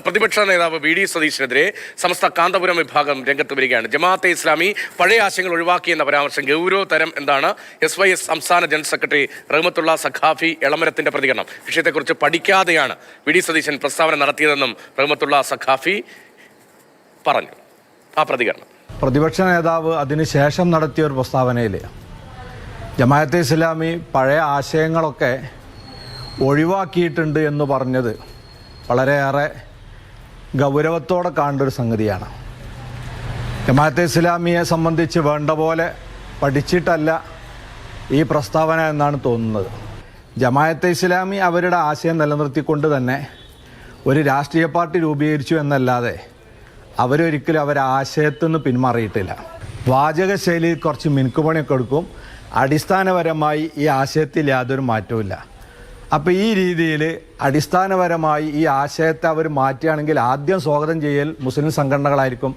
പ്രതിപക്ഷ നേതാവ് V D സതീശനെതിരെ സമസ്ത കാന്തപുരം വിഭാഗം രംഗത്ത് വരികയാണ്. ജമാഅത്തെ ഇസ്ലാമി പഴയ ആശയങ്ങൾ ഒഴിവാക്കിയെന്ന പരാമർശം ഗൗരവതരം എന്താണ് SYS സംസ്ഥാന ജനറൽ സെക്രട്ടറി റഹ്മത്തുള്ള സഖാഫി എളമരത്തിന്റെ പ്രതികരണം. വിഷയത്തെക്കുറിച്ച് പഠിക്കാതെയാണ് വി ഡി സതീശൻ പ്രസ്താവന നടത്തിയതെന്നും റഹ്മത്തുള്ള സഖാഫി പറഞ്ഞു. ആ പ്രതികരണം പ്രതിപക്ഷ നേതാവ് അതിനുശേഷം നടത്തിയ ഒരു പ്രസ്താവനയിൽ ജമാഅത്തെ ഇസ്ലാമി പഴയ ആശയങ്ങളൊക്കെ ഒഴിവാക്കിയിട്ടുണ്ട് എന്ന് പറഞ്ഞത് വളരെയേറെ ഗൗരവത്തോടെ കാണേണ്ട ഒരു സംഗതിയാണ്. ജമാഅത്തെ ഇസ്ലാമിയെ സംബന്ധിച്ച് വേണ്ട പോലെ പഠിച്ചിട്ടല്ല ഈ പ്രസ്താവന എന്നാണ് തോന്നുന്നത്. ജമാഅത്തെ ഇസ്ലാമി അവരുടെ ആശയം നിലനിർത്തിക്കൊണ്ട് തന്നെ ഒരു രാഷ്ട്രീയ പാർട്ടി രൂപീകരിച്ചു എന്നല്ലാതെ അവരൊരിക്കലും അവരുടെ ആശയത്തിൽ നിന്ന് പിന്മാറിയിട്ടില്ല. വാചകശൈലിയിൽ കുറച്ച് മിനുക്കുപണിയൊക്കെ എടുക്കും. അടിസ്ഥാനപരമായി ഈ ആശയത്തിൽ യാതൊരു മാറ്റവുമില്ല. അപ്പോൾ ഈ രീതിയിൽ അടിസ്ഥാനപരമായി ഈ ആശയത്തെ അവർ മാറ്റുകയാണെങ്കിൽ ആദ്യം സ്വാഗതം ചെയ്യൽ മുസ്ലിം സംഘടനകളായിരിക്കും.